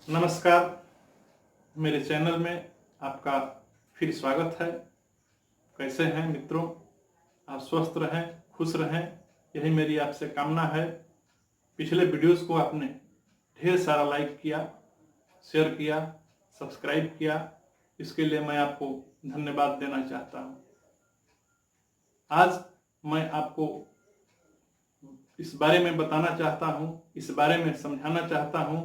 नमस्कार। मेरे चैनल में आपका फिर स्वागत है। कैसे हैं मित्रों? आप स्वस्थ रहें, खुश रहें, यही मेरी आपसे कामना है। पिछले वीडियोस को आपने ढेर सारा लाइक किया, शेयर किया, सब्सक्राइब किया, इसके लिए मैं आपको धन्यवाद देना चाहता हूं। आज मैं आपको इस बारे में बताना चाहता हूं, इस बारे में समझाना चाहता हूं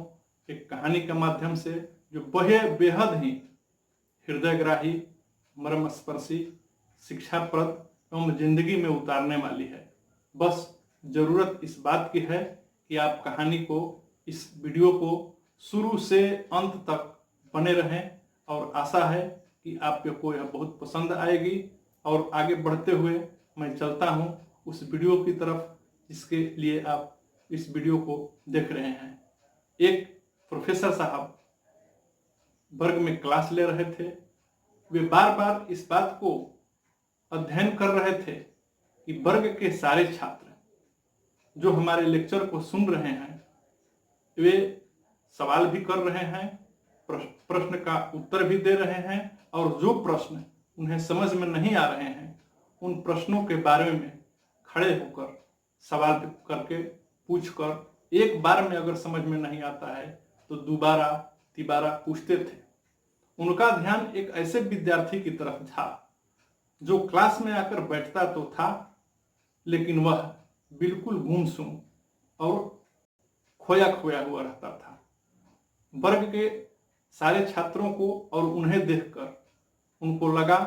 एक कहानी के माध्यम से, जो बेहद ही हृदयग्राही, मर्मस्पर्शी, शिक्षाप्रद एवं जिंदगी में उतारने वाली है। बस जरूरत इस बात की है कि आप कहानी को, इस वीडियो को शुरू से अंत तक बने रहें, और आशा है कि आपको यह बहुत पसंद आएगी। और आगे बढ़ते हुए मैं चलता हूं उस वीडियो की तरफ जिसके लिए आप इस वीडियो को देख रहे हैं। एक प्रोफेसर साहब वर्ग में क्लास ले रहे थे। वे बार बार इस बात को अध्ययन कर रहे थे कि वर्ग के सारे छात्र जो हमारे लेक्चर को सुन रहे हैं, वे सवाल भी कर रहे हैं, प्रश्न का उत्तर भी दे रहे हैं, और जो प्रश्न उन्हें समझ में नहीं आ रहे हैं उन प्रश्नों के बारे में खड़े होकर सवाल करके पूछकर, एक बार में अगर समझ में नहीं आता है तो दोबारा तिबारा पूछते थे। उनका ध्यान एक ऐसे विद्यार्थी की तरफ था जो क्लास में आकर बैठता तो था, लेकिन वह बिल्कुल गुमसुम और खोया खोया हुआ रहता था। वर्ग के सारे छात्रों को और उन्हें देखकर उनको लगा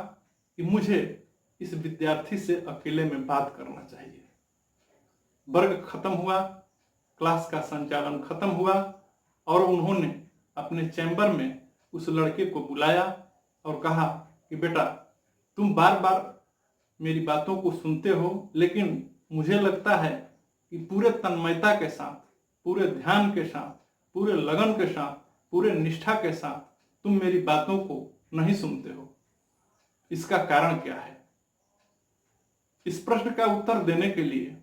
कि मुझे इस विद्यार्थी से अकेले में बात करना चाहिए। वर्ग खत्म हुआ, क्लास का संचालन खत्म हुआ, और उन्होंने अपने चैम्बर में उस लड़के को बुलाया और कहा कि बेटा, तुम बार बार मेरी बातों को सुनते हो, लेकिन मुझे लगता है कि पूरे तन्मयता के साथ, पूरे ध्यान के साथ, पूरे लगन के साथ, पूरे निष्ठा के साथ तुम मेरी बातों को नहीं सुनते हो। इसका कारण क्या है? इस प्रश्न का उत्तर देने के लिए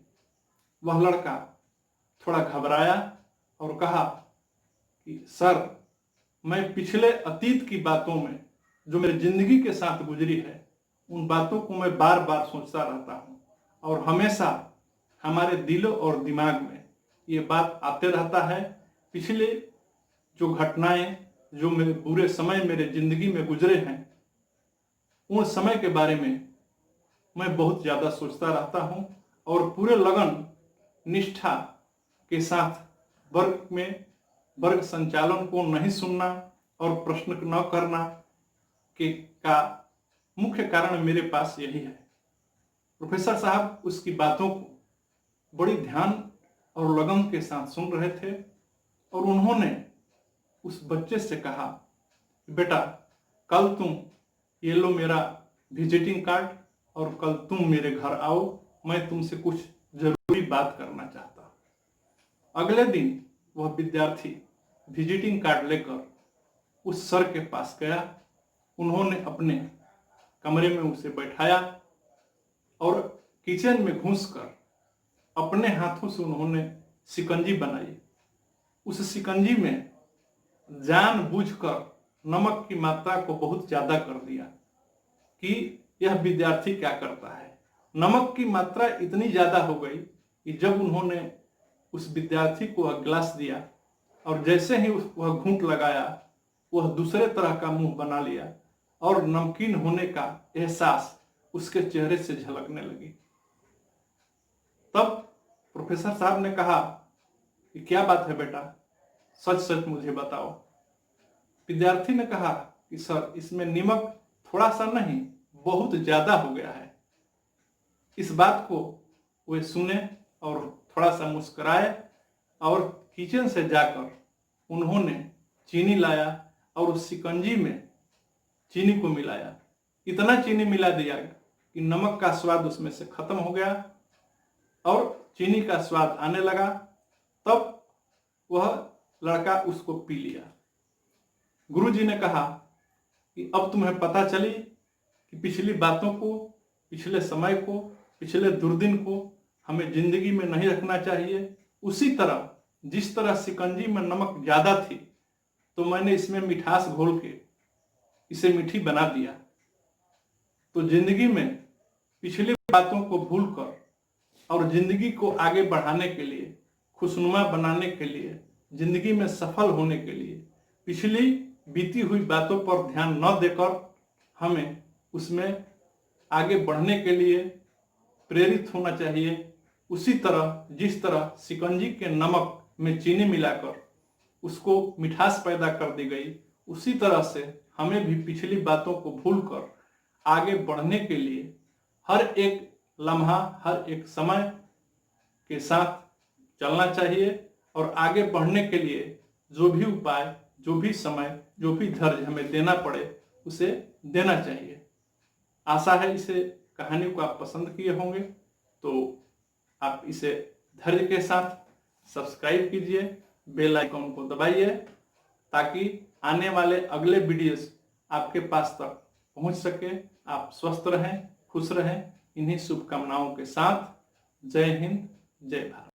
वह लड़का थोड़ा घबराया और कहा कि सर, मैं पिछले अतीत की बातों में जो मेरी जिंदगी के साथ गुजरी है, उन बातों को मैं बार बार सोचता रहता हूँ, और हमेशा हमारे दिलों और दिमाग में ये बात आते रहता है। पिछले जो घटनाएं, जो मेरे बुरे समय मेरे जिंदगी में गुजरे हैं, उन समय के बारे में मैं बहुत ज़्यादा सोचता रहता हूँ, और पूरे लगन निष्ठा के साथ वर्ग संचालन को नहीं सुनना और प्रश्न न करना का मुख्य कारण मेरे पास यही है। प्रोफेसर साहब उसकी बातों को बड़ी ध्यान और लगन के साथ सुन रहे थे, और उन्होंने उस बच्चे से कहा, बेटा, कल तुम ये लो मेरा विजिटिंग कार्ड, और कल तुम मेरे घर आओ, मैं तुमसे कुछ जरूरी बात करना चाहता हूं। अगले दिन वह विद्यार्थी विजिटिंग कार्ड लेकर उस सर के पास गया। उन्होंने अपने कमरे में उसे बैठाया और किचन में घुसकर अपने हाथों से उन्होंने शिकंजी बनाई। उस शिकंजी में जानबूझकर नमक की मात्रा को बहुत ज्यादा कर दिया कि यह विद्यार्थी क्या करता है। नमक की मात्रा इतनी ज्यादा हो गई कि जब उन्होंने उस विद्यार्थी को गिलास दिया और जैसे ही वह घूंट लगाया, वह दूसरे तरह का मुंह बना लिया, और नमकीन होने का एहसास उसके चेहरे से झलकने लगी। तब प्रोफेसर साहब ने कहा कि क्या बात है बेटा, सच सच मुझे बताओ। विद्यार्थी ने कहा कि सर, इसमें नमक थोड़ा सा नहीं, बहुत ज्यादा हो गया है। इस बात को वे सुने और थोड़ा सा मुस्कुराए, और किचन से जाकर उन्होंने चीनी लाया और उस शिकंजी में चीनी को मिलाया। इतना चीनी मिला दिया कि नमक का स्वाद उसमें से खत्म हो गया और चीनी का स्वाद आने लगा। तब वह लड़का उसको पी लिया। गुरुजी ने कहा कि अब तुम्हें पता चली कि पिछली बातों को, पिछले समय को, पिछले दुर्दिन को हमें जिंदगी में नहीं रखना चाहिए। उसी तरह जिस तरह शिकंजी में नमक ज्यादा थी तो मैंने इसमें मिठास घोल के इसे मीठी बना दिया। तो जिंदगी में पिछली बातों को भूलकर और जिंदगी को आगे बढ़ाने के लिए, खुशनुमा बनाने के लिए, जिंदगी में सफल होने के लिए पिछली बीती हुई बातों पर ध्यान न देकर हमें उसमें आगे बढ़ने के लिए प्रेरित होना चाहिए। उसी तरह जिस तरह शिकंजी के नमक में चीनी मिलाकर उसको मिठास पैदा कर दी गई, उसी तरह से हमें भी पिछली बातों को भूलकर आगे बढ़ने के लिए हर एक लम्हा, हर एक समय के साथ चलना चाहिए और आगे बढ़ने के लिए जो भी उपाय, जो भी समय, जो भी धैर्य हमें देना पड़े उसे देना चाहिए। आशा है इसे कहानी को आप पसंद किए होंगे, तो आप इसे धैर्य के साथ सब्सक्राइब कीजिए, बेल आइकन को दबाइए ताकि आने वाले अगले वीडियोस आपके पास तक पहुंच सके। आप स्वस्थ रहें, खुश रहें। इन्हीं शुभकामनाओं के साथ जय हिंद, जय भारत।